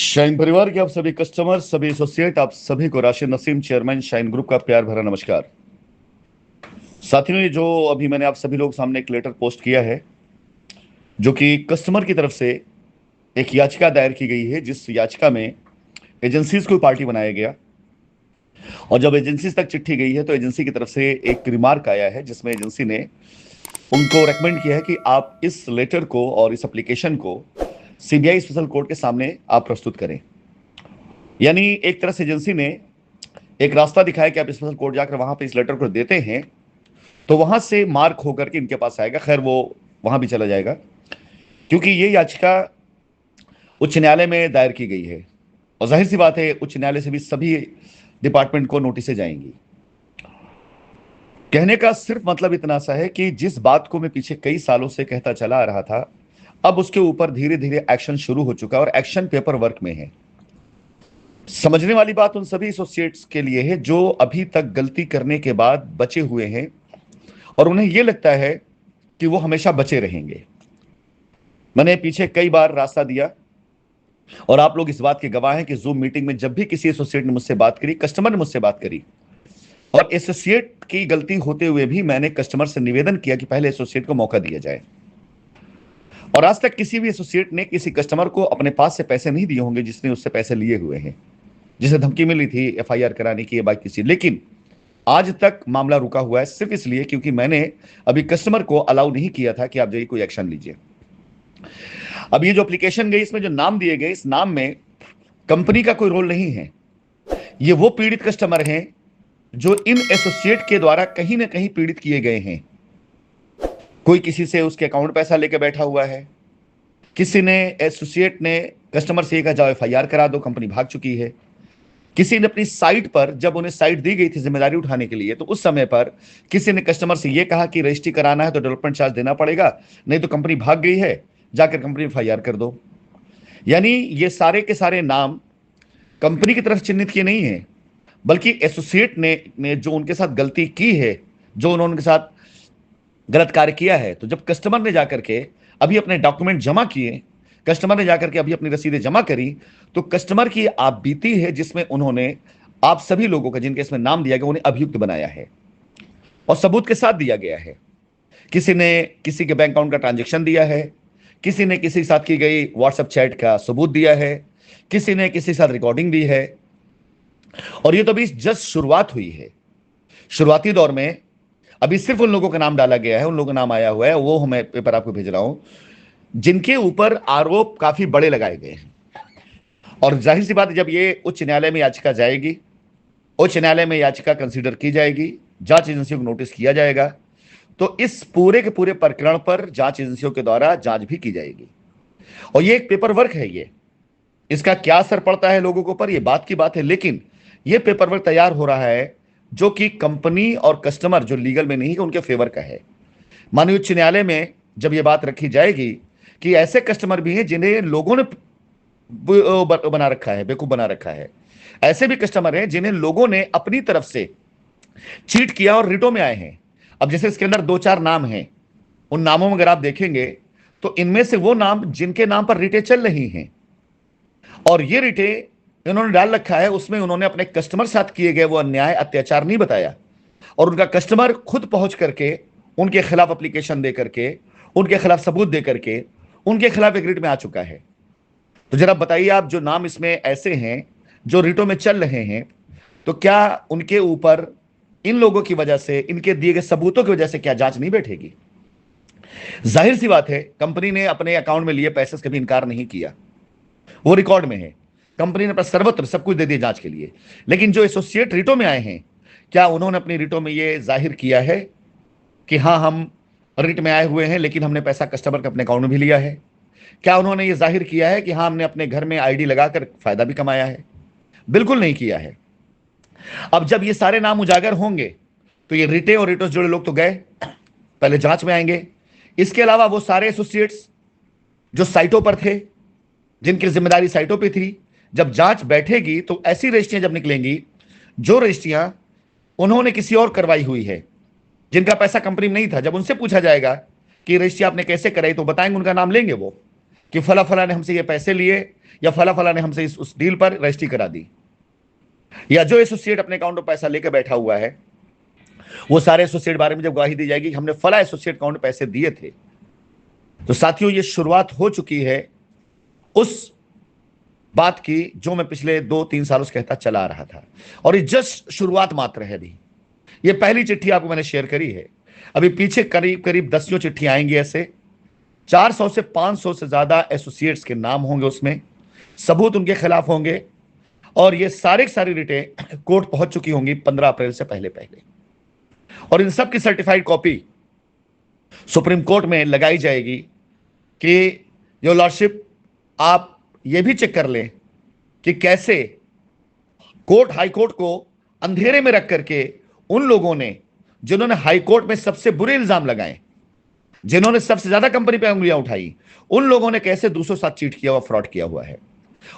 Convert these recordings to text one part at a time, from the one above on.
Shine परिवार के आप सभी कस्टमर, सभी एसोसिएट, आप सभी को Rashid Naseem, chairman shine group का प्यार भरा नमस्कार। साथियों, ये जो अभी मैंने आप सभी लोग सामने एक लेटर पोस्ट किया है, जो कि कस्टमर की तरफ से एक याचिका दायर की गई है, जिस याचिका में एजेंसीज को पार्टी बनाया गया। और जब एजेंसीज तक चिट्ठी गई है तो एजेंसी की तरफ से एक रिमार्क आया है, जिसमें एजेंसी ने उनको रेकमेंड किया है कि आप इस लेटर को और इस एप्लीकेशन को सीबीआई स्पेशल कोर्ट के सामने आप प्रस्तुत करें। यानी एक तरह से एजेंसी ने एक रास्ता दिखाया कि आप स्पेशल कोर्ट जाकर वहां पे इस लेटर को देते हैं तो वहां से मार्क होकर के इनके पास आएगा। खैर, वो वहां भी चला जाएगा, क्योंकि ये याचिका उच्च न्यायालय में दायर की गई है और जाहिर सी बात है उच्च न्यायालय से भी सभी डिपार्टमेंट को नोटिसें जाएंगी। कहने का सिर्फ मतलब इतना सा है कि जिस बात को मैं पीछे कई सालों से कहता चला आ रहा था, अब उसके ऊपर धीरे धीरे एक्शन शुरू हो चुका है और एक्शन पेपर वर्क में है। समझने वाली बात उन सभी एसोसिएट्स के लिए है जो अभी तक गलती करने के बाद बचे हुए हैं और उन्हें यह लगता है कि वो हमेशा बचे रहेंगे। मैंने पीछे कई बार रास्ता दिया और आप लोग इस बात के गवाह हैं कि जूम मीटिंग में जब भी किसी एसोसिएट ने मुझसे बात करी, कस्टमर ने मुझसे बात करी, और एसोसिएट की गलती होते हुए भी मैंने कस्टमर से निवेदन किया कि पहले एसोसिएट को मौका दिया जाए। और आज तक किसी भी एसोसिएट ने किसी कस्टमर को अपने पास से पैसे नहीं दिए होंगे जिसने उससे पैसे लिए हुए हैं, जिसे धमकी मिली थी एफआईआर कराने की या बाकी किसी। लेकिन आज तक मामला रुका हुआ है सिर्फ इसलिए क्योंकि मैंने अभी कस्टमर को अलाउ नहीं किया था कि आप जाइए कोई एक्शन लीजिए। अब ये जो एप्लीकेशन गई, इसमें जो नाम दिए गए, इस नाम में कंपनी का कोई रोल नहीं है। ये वो पीड़ित कस्टमर हैं जो इन एसोसिएट के द्वारा कहीं ना कहीं पीड़ित किए गए हैं। कोई किसी से उसके अकाउंट पैसा लेके बैठा हुआ है, किसी ने एसोसिएट ने कस्टमर से कहा जाओ एफआईआर करा दो, कंपनी भाग चुकी है। किसी ने अपनी साइट पर, जब उन्हें साइट दी गई थी जिम्मेदारी उठाने के लिए, तो उस समय पर किसी ने कस्टमर से यह कहा कि रजिस्ट्री कराना है तो डेवलपमेंट चार्ज देना पड़ेगा, नहीं तो कंपनी भाग गई है, जाकर कंपनी एफआईआर कर दो। यानी ये सारे के सारे नाम कंपनी की तरफ चिन्हित किए नहीं है, बल्कि एसोसिएट ने जो उनके साथ गलती की है, जो उन्होंने उनके साथ गलत कार्य किया है। तो जब कस्टमर ने जाकर के अभी अपने डॉक्यूमेंट जमा किए, कस्टमर ने जाकर के अभी अपनी रसीदें जमा करी, तो कस्टमर की आप बीती है जिसमें उन्होंने आप सभी लोगों का, जिनके इसमें नाम दिया गया, उन्हें अभियुक्त बनाया है और सबूत के साथ दिया गया है। किसी ने किसी के बैंक अकाउंट का ट्रांजैक्शन दिया है, किसी ने किसी के साथ की गई व्हाट्सएप चैट का सबूत दिया है, किसी ने किसी के साथ रिकॉर्डिंग दी है। और ये तो अभी जस्ट शुरुआत हुई है। शुरुआती दौर में अभी सिर्फ उन लोगों का नाम डाला गया है, उन लोगों का नाम आया हुआ है, वो मैं पेपर आपको भेज रहा हूं, जिनके ऊपर आरोप काफी बड़े लगाए गए हैं। और जाहिर सी बात, जब ये उच्च न्यायालय में याचिका जाएगी, उच्च न्यायालय में याचिका कंसीडर की जाएगी, जांच एजेंसियों को नोटिस किया जाएगा, तो इस पूरे के पूरे प्रकरण पर जांच एजेंसियों के द्वारा जांच भी की जाएगी। और ये एक पेपर वर्क है, ये इसका क्या असर पड़ता है लोगों के ऊपर, ये बात की बात है। लेकिन ये पेपर वर्क तैयार हो रहा है जो कि कंपनी और कस्टमर, जो लीगल में नहीं है, उनके फेवर का है। माननीय उच्च न्यायालय में जब यह बात रखी जाएगी कि ऐसे कस्टमर भी हैं जिन्हें लोगों ने बना रखा है, बेवकूफ बना रखा है, ऐसे भी कस्टमर हैं जिन्हें लोगों ने अपनी तरफ से चीट किया और रिटो में आए हैं। अब जैसे इसके अंदर दो चार नाम हैं, उन नामों में अगर आप देखेंगे तो इनमें से वो नाम जिनके नाम पर रिटे चल रही हैं और ये रिटे इन्होंने डाल रखा है, उसमें उन्होंने अपने कस्टमर साथ किए गए वो अन्याय, अत्याचार नहीं बताया, और उनका कस्टमर खुद पहुंच करके उनके खिलाफ एप्लीकेशन दे करके, उनके खिलाफ सबूत दे करके, उनके खिलाफ एक रिट में आ चुका है। तो जरा बताइए, आप जो नाम इसमें ऐसे हैं जो रिटो में चल रहे हैं, तो क्या उनके ऊपर इन लोगों की वजह से, इनके दिए गए सबूतों की वजह से क्या जांच नहीं बैठेगी? जाहिर सी बात है, कंपनी ने अपने अकाउंट में लिए पैसे से कभी इनकार नहीं किया, वो रिकॉर्ड में है। कंपनी ने सर्वत्र सब कुछ दे दिया जांच के लिए। लेकिन जो एसोसिएट रिटो में आए हैं, क्या उन्होंने अपनी रिटो में यह जाहिर किया है कि हां, हम रिट में आए हुए हैं लेकिन हमने पैसा कस्टमर के अपने अकाउंट में भी लिया है? क्या उन्होंने ये जाहिर किया है कि हां, हमने अपने घर में आईडी लगाकर फायदा भी कमाया है? बिल्कुल नहीं किया है। अब जब ये सारे नाम उजागर होंगे तो ये रिटे और रिटो से जुड़े लोग तो गए, पहले जांच में आएंगे। इसके अलावा वो सारे एसोसिएट्स जो साइटों पर थे, जिनकी जिम्मेदारी साइटों पर थी, जब जांच बैठेगी तो ऐसी रजिस्ट्रियां जब निकलेंगी, जो रजिस्ट्रियां उन्होंने किसी और करवाई हुई है, जिनका पैसा कंपनी में नहीं था, जब उनसे पूछा जाएगा कि रजिस्ट्री आपने कैसे कराई, तो बताएंगे, उनका नाम लेंगे वो। कि फला फला ने हमसे ये पैसे लिए या फला फला ने हमसे उस डील पर रजिस्ट्री करा दी, या जो एसोसिएट अपने अकाउंट में पैसा लेकर बैठा हुआ है वो सारे एसोसिएट बारे में जब गवाही दी जाएगी हमने फला एसोसिएट अकाउंट में पैसे दिए थे। तो साथियों, ये शुरुआत हो चुकी है उस बात की जो मैं पिछले 2-3 सालों से कहता चला आ रहा था, और ये जस्ट शुरुआत मात्र है। अभी ये पहली चिट्ठी आपको मैंने शेयर करी है, अभी पीछे करीब करीब 10 चिट्ठी आएंगी। ऐसे 400 से 500 से ज्यादा एसोसिएट्स के नाम होंगे, उसमें सबूत उनके खिलाफ होंगे, और ये सारी रिटें कोर्ट पहुंच चुकी होंगी 15 अप्रैल से पहले पहले, और इन सब की सर्टिफाइड कॉपी सुप्रीम कोर्ट में लगाई जाएगी कि योर लॉर्डशिप आप ये भी चेक कर लें कि कैसे कोर्ट हाई कोर्ट को अंधेरे में रख करके उन लोगों ने जिन्होंने हाई कोर्ट में सबसे बुरे इल्जाम लगाए, जिन्होंने सबसे ज्यादा कंपनी पे उंगलियां उठाई, उन लोगों ने कैसे दूसरों साथ चीट किया हुआ, फ्रॉड किया हुआ है।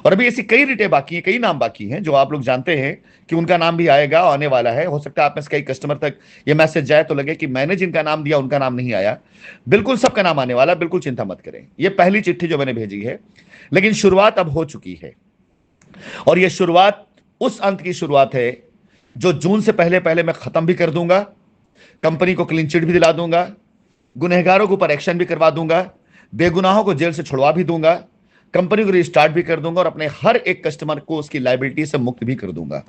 और अभी ऐसी कई रिटें बाकी हैं, कई नाम बाकी हैं जो आप लोग जानते हैं कि उनका नाम भी आएगा, आने वाला है। हो सकता है आप में से कई कस्टमर तक ये मैसेज जाए तो लगे कि मैंने जिनका नाम दिया उनका नाम नहीं आया। बिल्कुल सबका नाम आने वाला, बिल्कुल चिंता मत करें। ये पहली चिट्ठी जो मैंने भेजी है, लेकिन शुरुआत अब हो चुकी है, और यह शुरुआत उस अंत की शुरुआत है जो जून से पहले पहले मैं खत्म भी कर दूंगा, कंपनी को क्लीन चिट भी दिला दूंगा, गुनहगारों के ऊपर एक्शन भी करवा दूंगा, बेगुनाहों को जेल से छुड़वा भी दूंगा, कंपनी को रिस्टार्ट भी कर दूंगा, और अपने हर एक कस्टमर को उसकी लायबिलिटी से मुक्त भी कर दूंगा।